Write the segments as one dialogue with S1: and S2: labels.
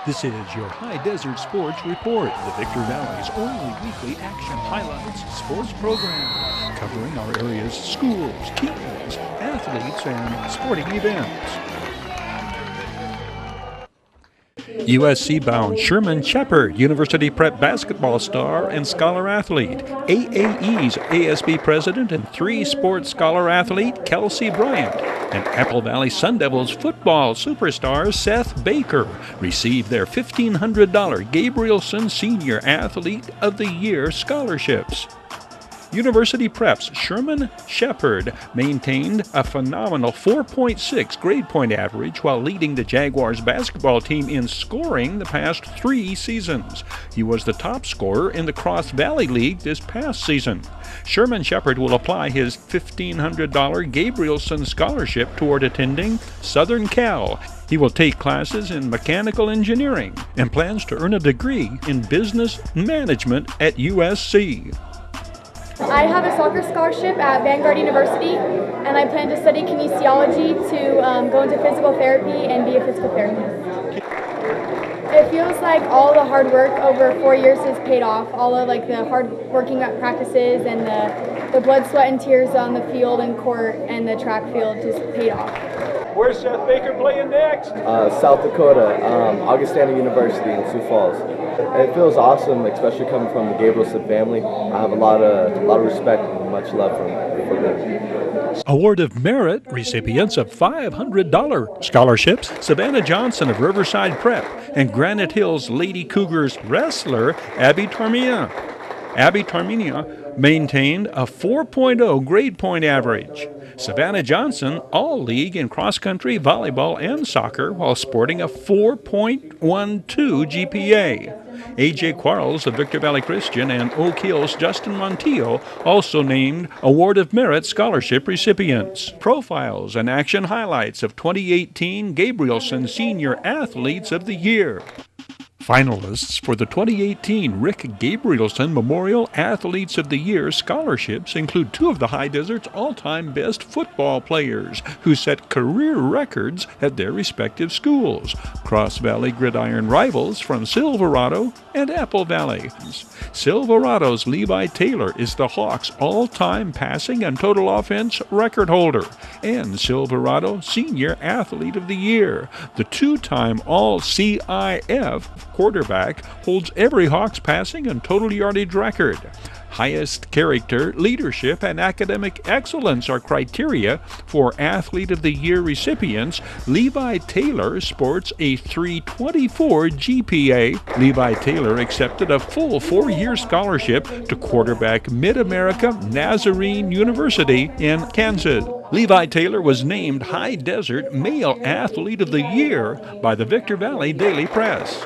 S1: This is your High Desert Sports Report, the Victor Valley's only weekly action highlights sports program, covering our area's schools, teams, athletes, and sporting events. USC-bound Sherman Shepard, University Prep basketball star and scholar athlete, AAE's ASB president and three-sport scholar athlete Kelsey Bryant, and Apple Valley Sun Devils football superstar Seth Baker received their $1,500 Gabrielson Senior Athlete of the Year scholarships. University Prep's Sherman Shepard maintained a phenomenal 4.6 grade point average while leading the Jaguars basketball team in scoring the past 3 seasons. He was the top scorer in the Cross Valley League this past season. Sherman Shepard will apply his $1,500 Gabrielson scholarship toward attending Southern Cal. He will take classes in mechanical engineering and plans to earn a degree in business management at USC.
S2: I have a soccer scholarship at Vanguard University, and I plan to study kinesiology to go into physical therapy and be a physical therapist. It feels like all the hard work over 4 years has paid off. All of the hard working practices and the blood, sweat, and tears on the field and court and the track field just paid off.
S1: Where's Seth Baker playing next?
S3: South Dakota, Augustana University in Sioux Falls. It feels awesome, especially coming from the Gabrielson family. I have a lot of respect and much love for them.
S1: Award of Merit recipients of $500 scholarships, Savannah Johnson of Riverside Prep and Granite Hills Lady Cougars wrestler Abby Tarmina. Abby Tarmina maintained a 4.0 grade point average. Savannah Johnson, all-league in cross-country, volleyball, and soccer while sporting a 4.12 GPA. A.J. Quarles of Victor Valley Christian and Oak Hill's Justin Montillo also named Award of Merit scholarship recipients. Profiles and action highlights of 2018 Gabrielson Senior Athletes of the Year. Finalists for the 2018 Rick Gabrielson Memorial Athletes of the Year scholarships include 2 of the High Desert's all-time best football players who set career records at their respective schools, Cross Valley Gridiron rivals from Silverado and Apple Valley. Silverado's Levi Taylor is the Hawks' all-time passing and total offense record holder and Silverado Senior Athlete of the Year. The 2-time All-CIF quarterback holds every Hawks passing and total yardage record. Highest character, leadership, and academic excellence are criteria for Athlete of the Year recipients. Levi Taylor sports a 324 GPA. Levi Taylor accepted a full 4-year scholarship to quarterback Mid-America Nazarene University in Kansas. Levi Taylor was named High Desert Male Athlete of the Year by the Victor Valley Daily Press.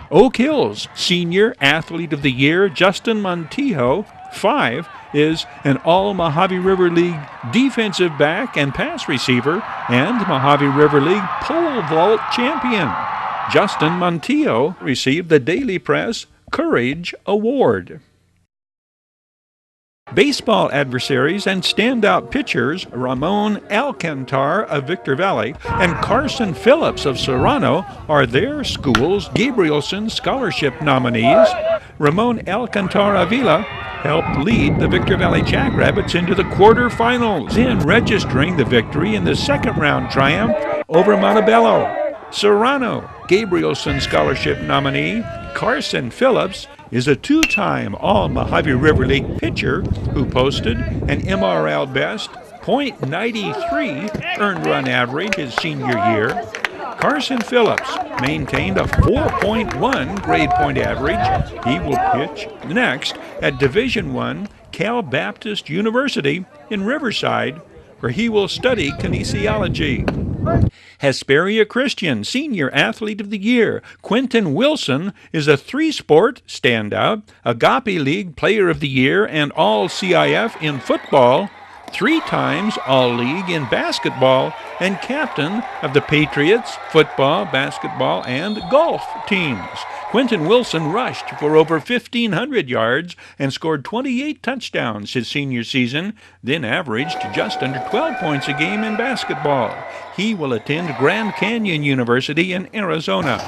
S1: Oak Hill's Senior Athlete of the Year, Justin Montillo, 5, is an All-Mojave River League defensive back and pass receiver and Mojave River League pole vault champion. Justin Montillo received the Daily Press Courage Award. Baseball adversaries and standout pitchers Ramon Alcantar of Victor Valley and Carson Phillips of Serrano are their school's Gabrielson Scholarship nominees. Ramon Alcantar Avila helped lead the Victor Valley Jackrabbits into the quarterfinals, then registering the victory in the second-round triumph over Montebello. Serrano Gabrielson Scholarship nominee Carson Phillips is a 2-time All-Mojave River League pitcher who posted an MRL best .93 earned run average his senior year. Carson Phillips maintained a 4.1 grade point average. He will pitch next at Division I Cal Baptist University in Riverside, where he will study kinesiology. Hesperia Christian Senior Athlete of the Year, Quentin Wilson, is a 3-sport standout, Agape League Player of the Year, and All-CIF in football. 3 times All-League in basketball, and captain of the Patriots football, basketball, and golf teams. Quentin Wilson rushed for over 1,500 yards and scored 28 touchdowns his senior season, then averaged just under 12 points a game in basketball. He will attend Grand Canyon University in Arizona.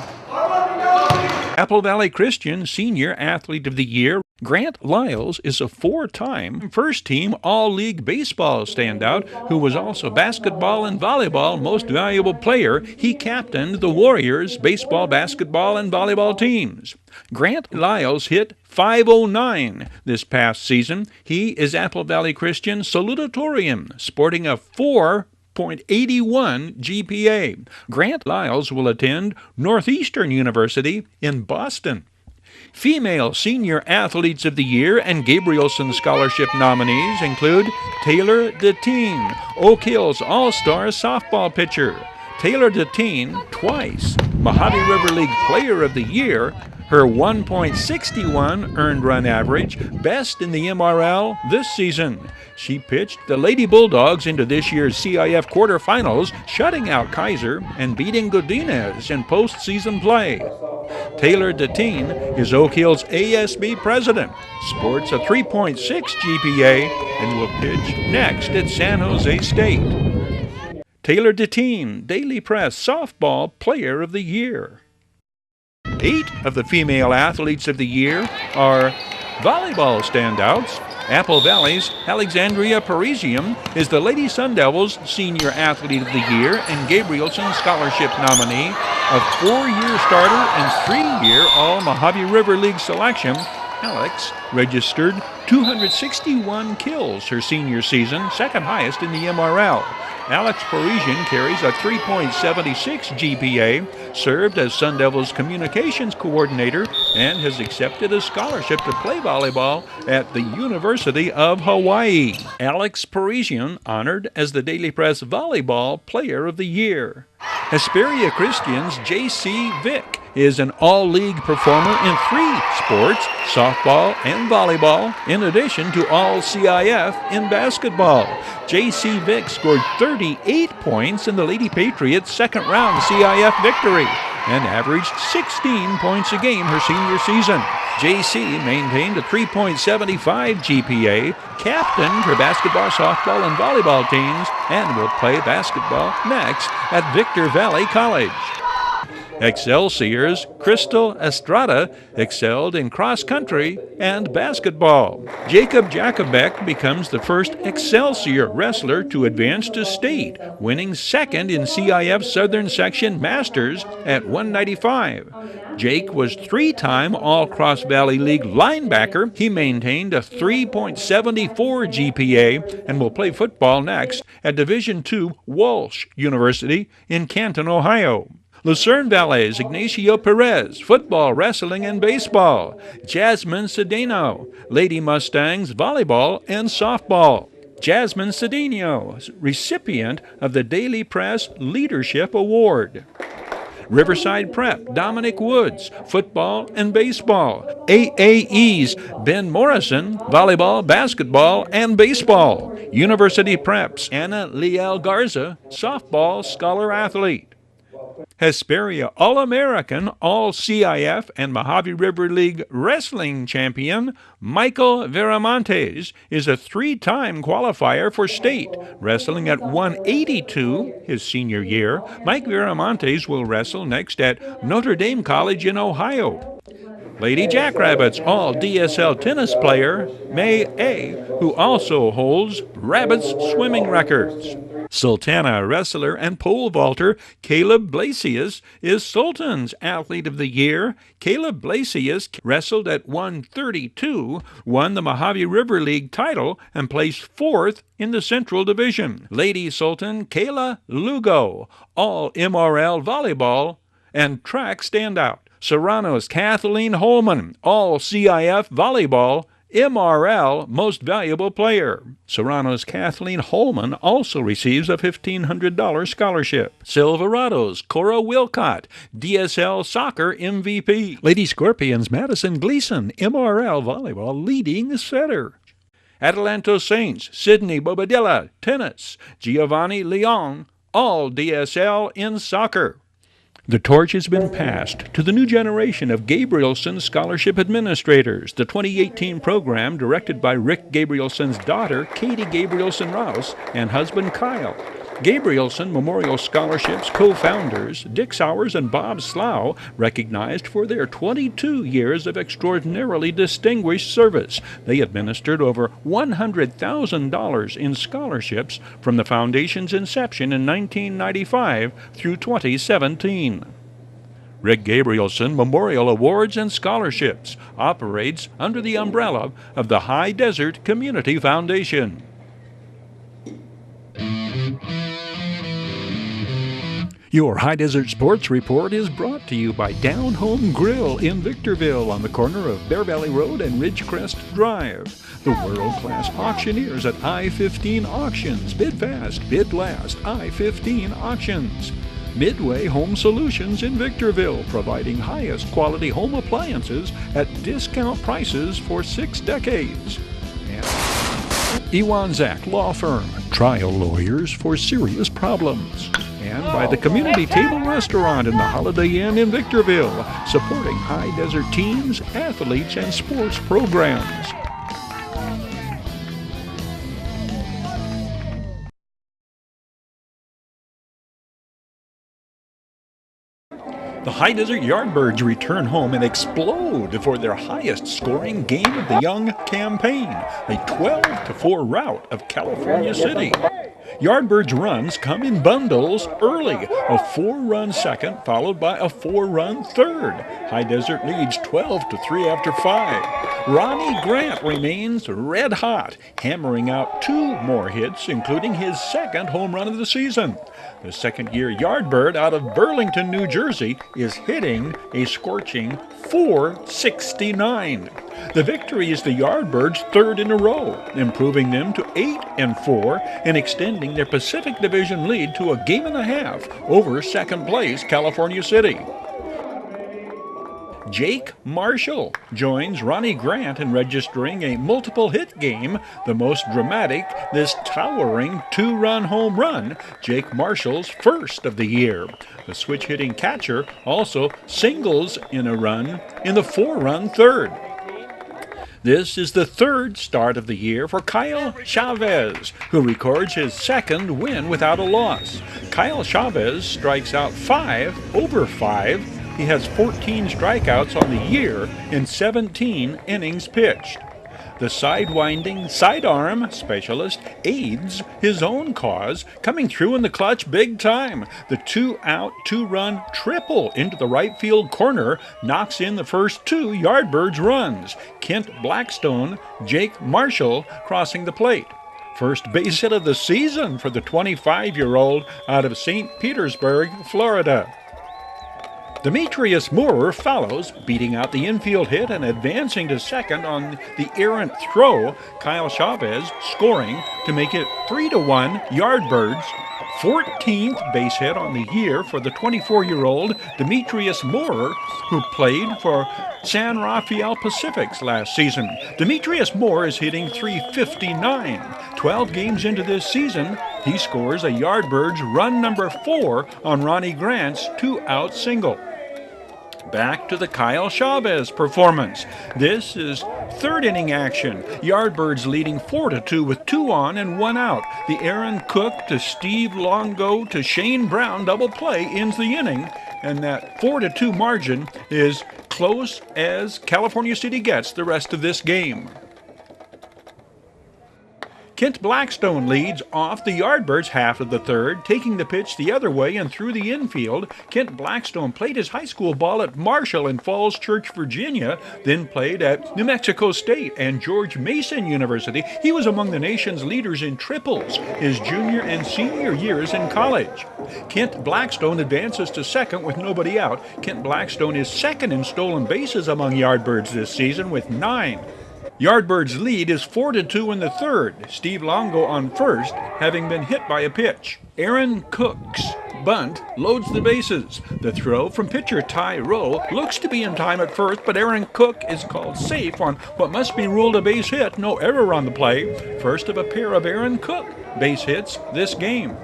S1: Apple Valley Christian Senior Athlete of the Year, Grant Lyles is a 4-time first-team All-League Baseball standout who was also basketball and volleyball Most Valuable Player. He captained the Warriors baseball, basketball, and volleyball teams. Grant Lyles hit .509 this past season. He is Apple Valley Christian salutatorian, sporting a 4.81 GPA. Grant Lyles will attend Northeastern University in Boston. Female Senior Athletes of the Year and Gabrielson Scholarship nominees include Taylor Deteen, Oak Hills All-Star softball pitcher. Taylor Deteen, twice Mojave River League Player of the Year. Her 1.61 earned run average, best in the MRL this season. She pitched the Lady Bulldogs into this year's CIF quarterfinals, shutting out Kaiser and beating Godinez in postseason play. Taylor Deteen is Oak Hill's ASB president, sports a 3.6 GPA, and will pitch next at San Jose State. Taylor Deteen, Daily Press Softball Player of the Year. 8 of the female athletes of the year are volleyball standouts. Apple Valley's Alexandria Parisium is the Lady Sun Devils Senior Athlete of the Year and Gabrielson Scholarship nominee, a 4-year starter and 3-year All-Mojave River League selection. Alex registered 261 kills her senior season, second highest in the MRL. Alex Parisian carries a 3.76 GPA, served as Sun Devils communications coordinator, and has accepted a scholarship to play volleyball at the University of Hawaii. Alex Parisian honored as the Daily Press Volleyball Player of the Year. Hesperia Christian's J.C. Vick is an all-league performer in 3 sports, softball and volleyball, in addition to all CIF in basketball. J.C. Vick scored 38 points in the Lady Patriots' second-round CIF victory and averaged 16 points a game her senior season. J.C. maintained a 3.75 GPA, captained her basketball, softball, and volleyball teams, and will play basketball next at Victor Valley College. Excelsior's Crystal Estrada excelled in cross-country and basketball. Jacob Jacobek becomes the first Excelsior wrestler to advance to state, winning second in CIF Southern Section Masters at 195. Jake was 3-time All-Cross Valley League linebacker. He maintained a 3.74 GPA and will play football next at Division II Walsh University in Canton, Ohio. Lucerne Valley's Ignacio Perez, football, wrestling, and baseball. Jasmine Cedeno, Lady Mustangs, volleyball and softball. Jasmine Cedeno, recipient of the Daily Press Leadership Award. Riverside Prep, Dominic Woods, football and baseball. AAE's Ben Morrison, volleyball, basketball, and baseball. University Prep's Anna Liel Garza, softball scholar athlete. Hesperia All-American, All-CIF, and Mojave River League wrestling champion Michael Viramontes is a 3-time qualifier for state, wrestling at 182 his senior year. Mike Viramontes will wrestle next at Notre Dame College in Ohio. Lady Jackrabbits All-DSL tennis player May A., who also holds Rabbits swimming records. Sultana wrestler and pole vaulter Caleb Blasius is Sultan's Athlete of the Year. Caleb Blasius wrestled at 132, won the Mojave River League title, and placed 4th in the Central Division. Lady Sultan Kayla Lugo, all MRL volleyball and track standout. Serrano's Kathleen Holman, all CIF volleyball, MRL Most Valuable Player. Serrano's Kathleen Holman also receives a $1,500 scholarship. Silverado's Cora Wilcott, DSL Soccer MVP. Lady Scorpions Madison Gleason, MRL Volleyball leading setter. Adelanto Saints, Sydney Bobadilla, tennis, Giovanni Leon, all DSL in soccer. The torch has been passed to the new generation of Gabrielson Scholarship Administrators, the 2018 program directed by Rick Gabrielson's daughter, Katie Gabrielson Rouse, and husband Kyle. Gabrielson Memorial Scholarships co-founders Dick Sowers and Bob Slough recognized for their 22 years of extraordinarily distinguished service. They administered over $100,000 in scholarships from the foundation's inception in 1995 through 2017. Rick Gabrielson Memorial Awards and Scholarships operates under the umbrella of the High Desert Community Foundation. Your High Desert Sports Report is brought to you by Down Home Grill in Victorville on the corner of Bear Valley Road and Ridgecrest Drive. The world-class auctioneers at I-15 Auctions. Bid fast, bid last. I-15 Auctions. Midway Home Solutions in Victorville, providing highest quality home appliances at discount prices for 6 decades. And Iwanzak Law Firm, trial lawyers for serious problems. And by the Community Table Restaurant in the Holiday Inn in Victorville, supporting High Desert teams, athletes, and sports programs. The High Desert Yardbirds return home and explode for their highest scoring game of the young campaign, a 12-4 rout of California City. Yardbirds runs come in bundles early, a 4-run second followed by a 4-run third. High Desert leads 12-3 after 5. Ronnie Grant remains red hot, hammering out 2 more hits, including his second home run of the season. The second-year Yardbird out of Burlington, New Jersey, is hitting a scorching .469. The victory is the Yardbirds' 3rd in a row, improving them to 8-4 and extending their Pacific Division lead to a 1.5 over second-place California City. Jake Marshall joins Ronnie Grant in registering a multiple-hit game, the most dramatic, this towering 2-run home run, Jake Marshall's first of the year. The switch-hitting catcher also singles in a run in the 4-run third. This is the 3rd start of the year for Kyle Chavez, who records his 2nd win without a loss. Kyle Chavez strikes out 5 over 5. He has 14 strikeouts on the year in 17 innings pitched. The sidewinding sidearm specialist aids his own cause, coming through in the clutch big time. The 2-out, 2-run triple into the right field corner knocks in the first 2 Yardbirds runs. Kent Blackstone, Jake Marshall crossing the plate. First base hit of the season for the 25-year-old out of St. Petersburg, Florida. Demetrius Moore follows, beating out the infield hit and advancing to second on the errant throw. Kyle Chavez scoring to make it 3-1 Yardbirds. 14th base hit on the year for the 24-year-old Demetrius Moore, who played for San Rafael Pacifics last season. Demetrius Moore is hitting .359. 12 games into this season, he scores a Yardbirds run number 4 on Ronnie Grant's 2-out single. Back to the Kyle Chavez performance. This is 3rd inning action. Yardbirds leading 4-2 with 2 on and 1 out. The Aaron Cook to Steve Longo to Shane Brown double play ends the inning, and that 4-2 margin is close as California City gets the rest of this game. Kent Blackstone leads off the Yardbirds half of the 3rd, taking the pitch the other way and through the infield. Kent Blackstone played his high school ball at Marshall in Falls Church, Virginia, then played at New Mexico State and George Mason University. He was among the nation's leaders in triples his junior and senior years in college. Kent Blackstone advances to second with nobody out. Kent Blackstone is 2nd in stolen bases among Yardbirds this season with 9. Yardbirds' lead is 4-2 in the 3rd. Steve Longo on first, having been hit by a pitch. Aaron Cooks bunt loads the bases. The throw from pitcher Ty Rowe looks to be in time at first, but Aaron Cook is called safe on what must be ruled a base hit. No error on the play. First of a pair of Aaron Cook base hits this game.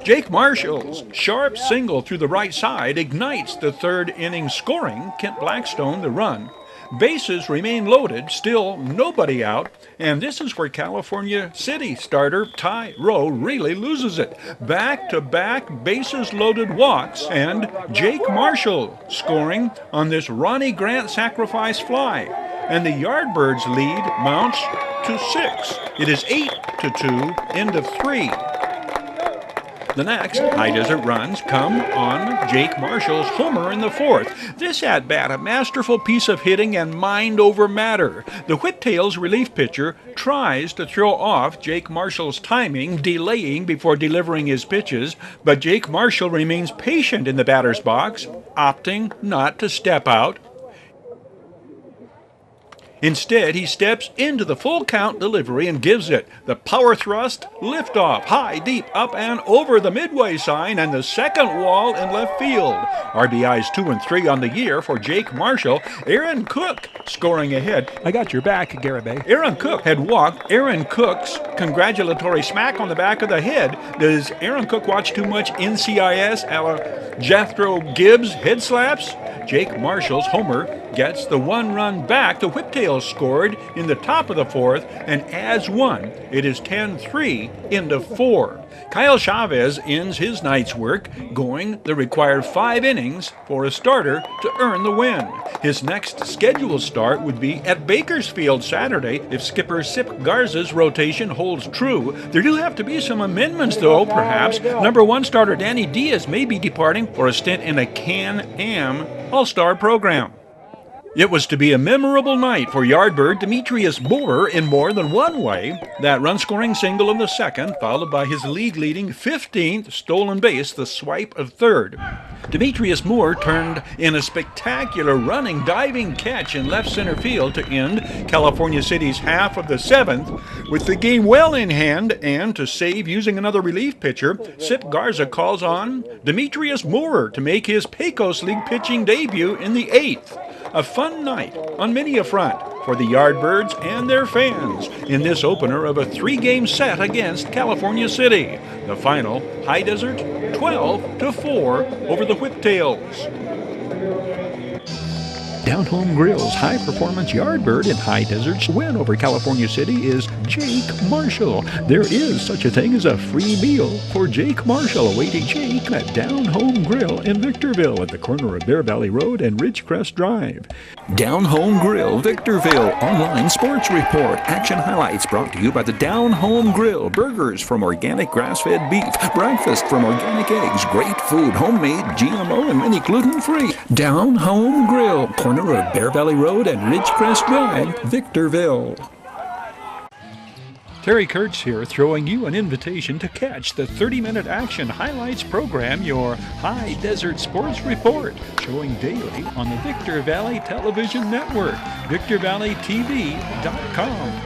S1: Jake Marshall's sharp single through the right side ignites the third inning scoring. Kent Blackstone the run. Bases remain loaded, still nobody out, and this is where California City starter Ty Rowe really loses it. Back-to-back bases-loaded walks, and Jake Marshall scoring on this Ronnie Grant sacrifice fly. And the Yardbirds lead mounts to 6. It is 8-2, end of 3. The next High Desert runs come on Jake Marshall's homer in the fourth. This at-bat, a masterful piece of hitting and mind over matter. The Whiptails relief pitcher tries to throw off Jake Marshall's timing, delaying before delivering his pitches, but Jake Marshall remains patient in the batter's box, opting not to step out. Instead, he steps into the full count delivery and gives it the power thrust liftoff, high, deep, up and over the midway sign and the second wall in left field. RBIs 2 and 3 on the year for Jake Marshall. Aaron Cook scoring ahead.
S4: I got your back, Gary.
S1: Aaron Cook had walked. Aaron Cook's congratulatory smack on the back of the head. Does Aaron Cook watch too much NCIS a la Jethro Gibbs head slaps? Jake Marshall's homer gets the one-run back. The Whiptails scored in the top of the fourth and adds one. It is 10-3 into 4. Kyle Chavez ends his night's work, going the required 5 innings for a starter to earn the win. His next scheduled start would be at Bakersfield Saturday if skipper Sip Garza's rotation holds true. There do have to be some amendments, though, perhaps. Number 1 starter Danny Diaz may be departing for a stint in a Can-Am All-Star program. It was to be a memorable night for Yardbird Demetrius Moore in more than one way. That run-scoring single in the second, followed by his league-leading 15th stolen base, the swipe of third. Demetrius Moore turned in a spectacular running, diving catch in left center field to end California City's half of the 7th. With the game well in hand and to save using another relief pitcher, Sip Garza calls on Demetrius Moore to make his Pecos League pitching debut in the 8th. A fun night on many a front for the Yardbirds and their fans in this opener of a 3-game set against California City. The final, High Desert 12-4 over the Whiptails.
S4: Down Home Grill's high-performance Yardbird in High Desert's win over California City is Jake Marshall. There is such a thing as a free meal for Jake Marshall awaiting Jake at Down Home Grill in Victorville at the corner of Bear Valley Road and Ridgecrest Drive.
S5: Down Home Grill, Victorville, online sports report. Action highlights brought to you by the Down Home Grill. Burgers from organic grass-fed beef, breakfast from organic eggs, great food, homemade, GMO, and many gluten-free. Down Home Grill, corner of Bear Valley Road and Ridgecrest Drive, Victorville.
S4: Terry Kurtz here, throwing you an invitation to catch the 30-minute action highlights program, your High Desert Sports Report, showing daily on the Victor Valley Television Network, victorvalleytv.com.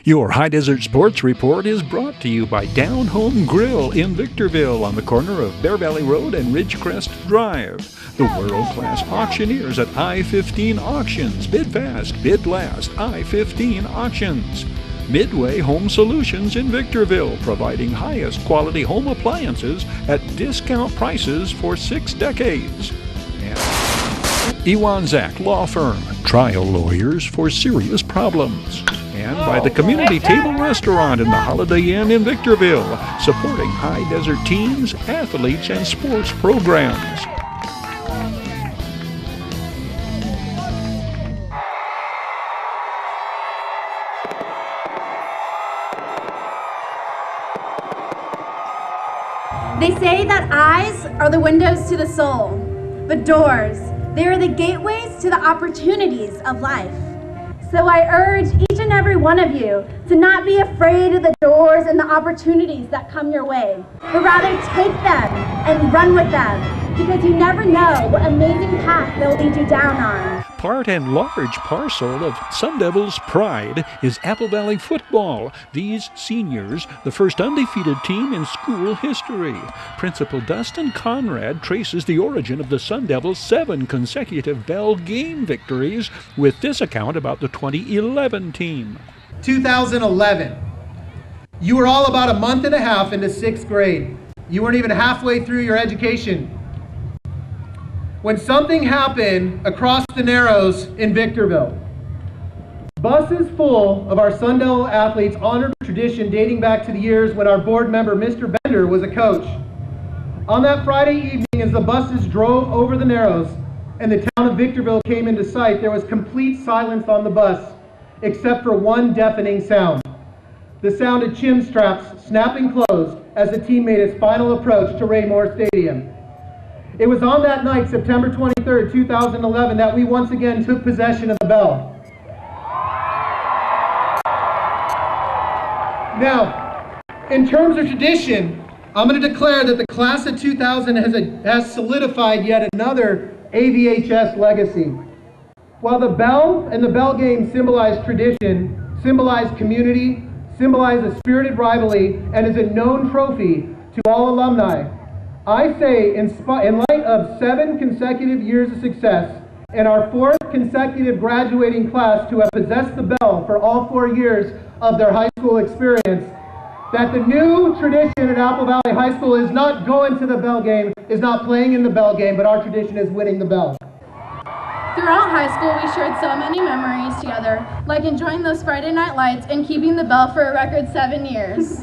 S4: Your High Desert Sports Report is brought to you by Down Home Grill in Victorville on the corner of Bear Valley Road and Ridgecrest Drive. The world-class auctioneers at I-15 Auctions. Bid fast, bid last. I-15 Auctions. Midway Home Solutions in Victorville, providing highest quality home appliances at discount prices for 6 decades. And Iwanzak Law Firm, trial lawyers for serious problems. And by the Community Table Restaurant in the Holiday Inn in Victorville, supporting High Desert teams, athletes, and sports programs.
S6: They say that eyes are the windows to the soul, but doors, they are the gateways to the opportunities of life. So I urge each and every one of you to not be afraid of the doors and the opportunities that come your way, but rather take them and run with them, because you never know what amazing path they'll lead you down on.
S1: Part and large parcel of Sun Devils' pride is Apple Valley football. These seniors, the first undefeated team in school history. Principal Dustin Conrad traces the origin of the Sun Devils' 7 consecutive bell game victories with this account about the 2011 team.
S7: 2011. You were all about a month and a half into 6th grade. You weren't even halfway through your education when something happened across the Narrows in Victorville. Buses full of our Sun Devil athletes honored a tradition dating back to the years when our board member, Mr. Bender, was a coach. On that Friday evening, as the buses drove over the Narrows and the town of Victorville came into sight, there was complete silence on the bus, except for one deafening sound. The sound of chin straps snapping closed as the team made its final approach to Raymore Stadium. It was on that night, September 23rd, 2011, that we once again took possession of the bell. Now, in terms of tradition, I'm going to declare that the class of 2000 has solidified yet another AVHS legacy. While the bell and the bell game symbolize tradition, symbolize community, symbolize a spirited rivalry, and is a known trophy to all alumni, I say, in light of 7 consecutive years of success and our 4th consecutive graduating class to have possessed the bell for all 4 years of their high school experience, that the new tradition at Apple Valley High School is not going to the bell game, is not playing in the bell game, but our tradition is winning the bell.
S2: Throughout high school, we shared so many memories together, like enjoying those Friday night lights and keeping the bell for a record 7 years.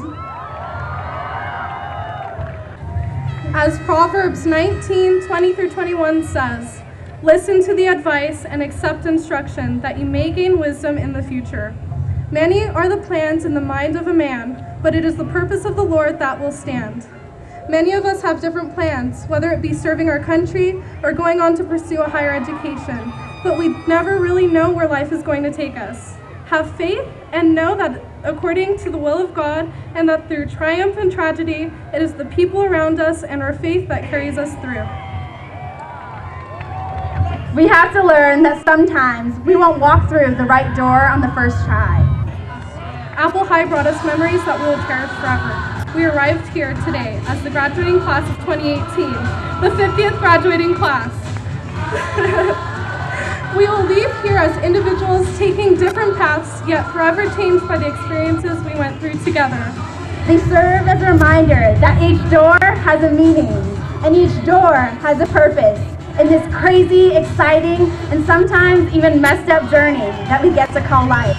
S8: As Proverbs 19:20-21 says, "Listen to the advice and accept instruction, that you may gain wisdom in the future. Many are the plans in the mind of a man, but it is the purpose of the Lord that will stand." Many of us have different plans, whether it be serving our country or going on to pursue a higher education, but we never really know where life is going to take us. Have faith and know that according to the will of God, and that through triumph and tragedy, it is the people around us and our faith that carries us through.
S6: We have to learn that sometimes we won't walk through the right door on the first try.
S8: Apple High brought us memories that we will cherish forever. We arrived here today as the graduating class of 2018, the 50th graduating class. We will leave here as individuals taking different paths, yet forever changed by the experiences we went through together.
S6: They serve as a reminder that each door has a meaning, and each door has a purpose in this crazy, exciting, and sometimes even messed up journey that we get to call life.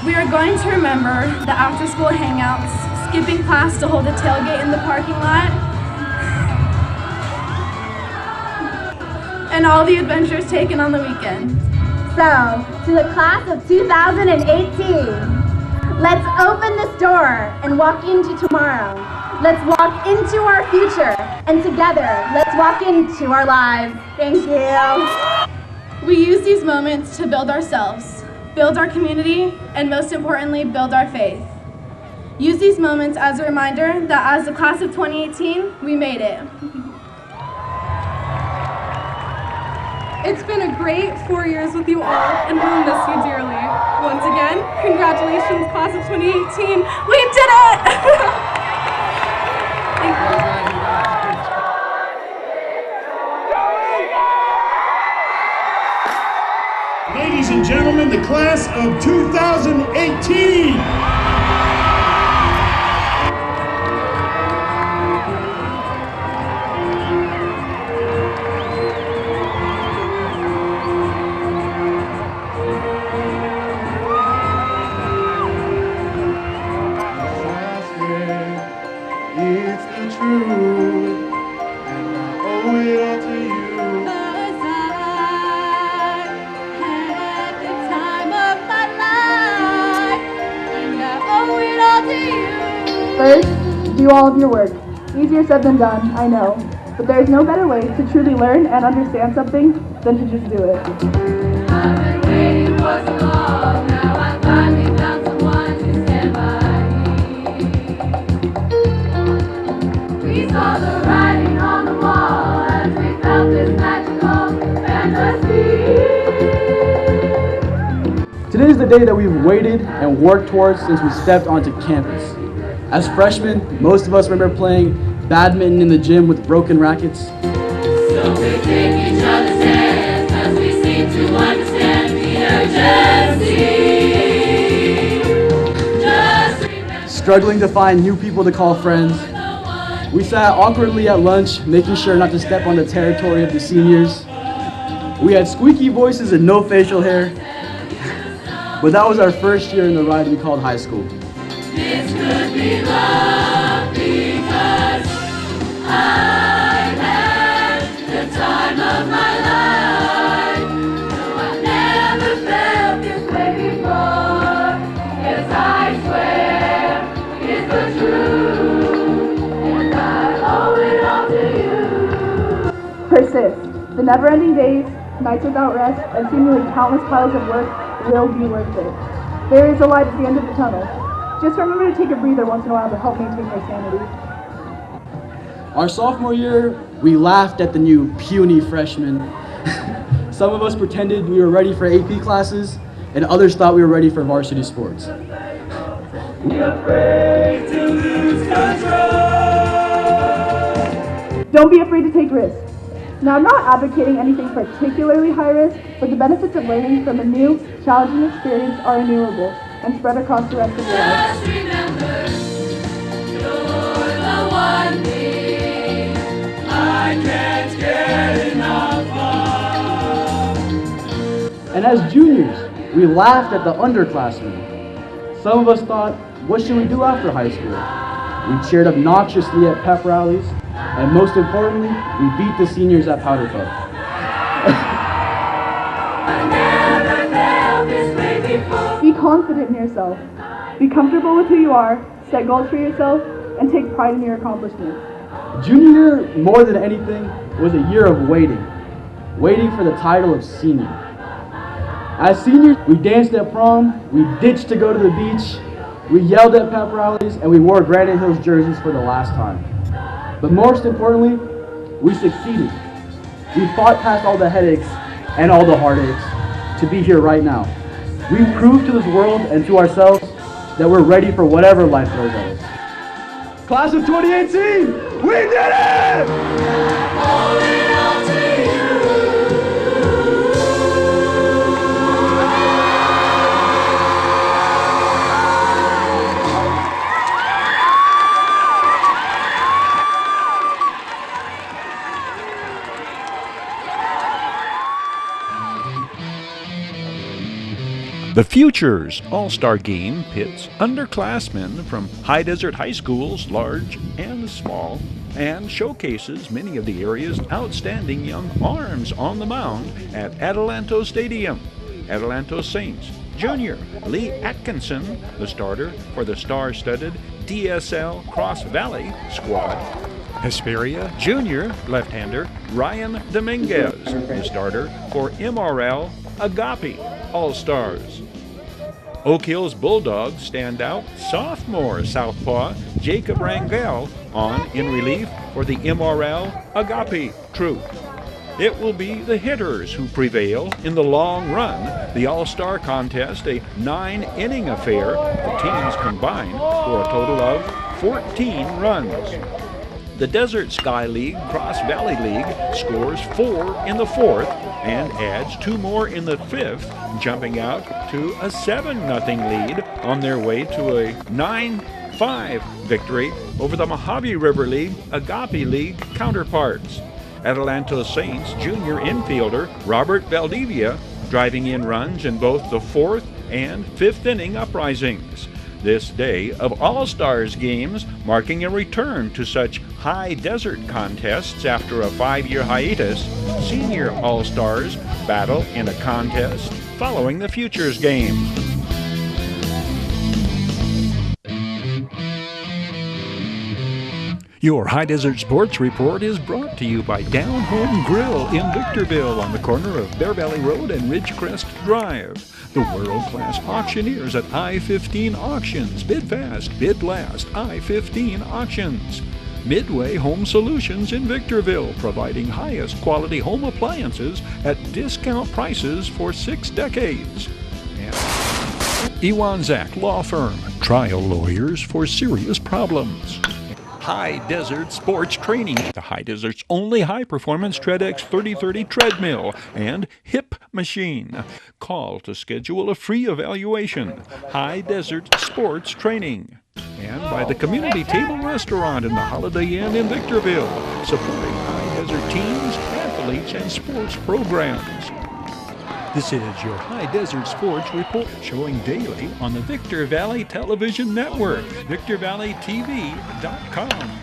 S2: We are going to remember the after-school hangouts, skipping class to hold a tailgate in the parking lot, and all the adventures taken on the weekend.
S6: So, to the class of 2018, let's open this door and walk into tomorrow. Let's walk into our future, and together, let's walk into our lives. Thank you.
S2: We use these moments to build ourselves, build our community, and most importantly, build our faith. Use these moments as a reminder that as the class of 2018, we made it.
S8: It's been a great 4 years with you all, and we'll miss you dearly. Once again, congratulations, class of 2018. We did it! Thank you.
S9: Ladies and gentlemen, the class of 2018. It's the truth, and I owe it all to you.
S10: 'Cause I had the time of my life, and I owe it all to you.
S11: First, do all of your work. Easier said than done, I know. But there is no better way to truly learn and understand something than to just do it.
S10: I've been waiting for so long, now I finally found someone to stand by me. We saw the writing on the wall as we felt this magical fantasy.
S12: day that we've waited and worked towards since we stepped onto campus. As freshmen, most of us remember playing badminton in the gym with broken rackets.
S10: So we take each other's hands as we seem to understand the urgency. Just remember.
S12: Struggling to find new people to call friends. We sat awkwardly at lunch, making sure not to step on the territory of the seniors. We had squeaky voices and no facial hair. But that was our first year in the ride we called high school.
S10: This could be love because I've had the time of my life. No, I've never felt this way before. Yes, I swear it's the truth, and I owe it all to you.
S11: Persist. The never-ending days, nights without rest, and seemingly countless piles of work will be worth it. There is a light at the end of the tunnel. Just remember to take a breather once in a while to help maintain your sanity.
S12: Our sophomore year, we laughed at the new puny freshmen. Some of us pretended we were ready for AP classes, and others thought we were ready for varsity sports.
S11: Don't be afraid to take risks. Now, I'm not advocating anything particularly high risk, but the benefits of learning from a new, challenging experience are innumerable and spread across the rest of your life.
S10: Just remember, you're the one thing I can't get enough of.
S12: And as juniors, we laughed at the underclassmen. Some of us thought, what should we do after high school? We cheered obnoxiously at pep rallies, and most importantly, we beat the seniors at powder puff.
S11: Be confident in yourself. Be comfortable with who you are, set goals for yourself, and take pride in your accomplishments.
S12: Junior year, more than anything, was a year of waiting. Waiting for the title of senior. As seniors, we danced at prom, we ditched to go to the beach, we yelled at pep rallies, and we wore Granite Hills jerseys for the last time. But most importantly, we succeeded. We fought past all the headaches and all the heartaches to be here right now. We proved to this world and to ourselves that we're ready for whatever life throws at us. Class of 2018, we did it!
S1: The Futures All-Star Game pits underclassmen from high desert high schools, large and small, and showcases many of the area's outstanding young arms on the mound at Adelanto Stadium. Adelanto Saints Junior Lee Atkinson, the starter for the star-studded DSL Cross Valley squad. Hesperia Junior left-hander Ryan Dominguez, the starter for MRL Agape All-Stars. Oak Hills Bulldogs standout sophomore southpaw Jacob Rangel on in relief for the MRL Agape troop. It will be the hitters who prevail in the long run. The All-Star contest, a 9-inning affair. The teams combine for a total of 14 runs. The Desert Sky League Cross Valley League scores 4 in the 4th and adds 2 more in the 5th, jumping out to a 7-0 lead on their way to a 9-5 victory over the Mojave River League Agape League counterparts. Adelanto Saints junior infielder Robert Valdivia driving in runs in both the 4th and 5th inning uprisings. This day of All-Stars games marking a return to such high desert contests after a 5-year hiatus. Senior All-Stars battle in a contest following the Futures game.
S4: Your High Desert Sports Report is brought to you by Down Home Grill in Victorville on the corner of Bear Valley Road and Ridgecrest Drive. The world-class auctioneers at I-15 Auctions. Bid fast, bid last. I-15 Auctions. Midway Home Solutions in Victorville, providing highest quality home appliances at discount prices for 6 decades. And Ewanzak Law Firm, trial lawyers for serious problems. High Desert Sports Training, the High Desert's only high-performance TreadX 3030 treadmill and hip machine. Call to schedule a free evaluation. High Desert Sports Training. And by the Community Table Restaurant in the Holiday Inn in Victorville, supporting High Desert teams, athletes, and sports programs. This is your High Desert Sports Report, showing daily on the Victor Valley Television Network, victorvalleytv.com.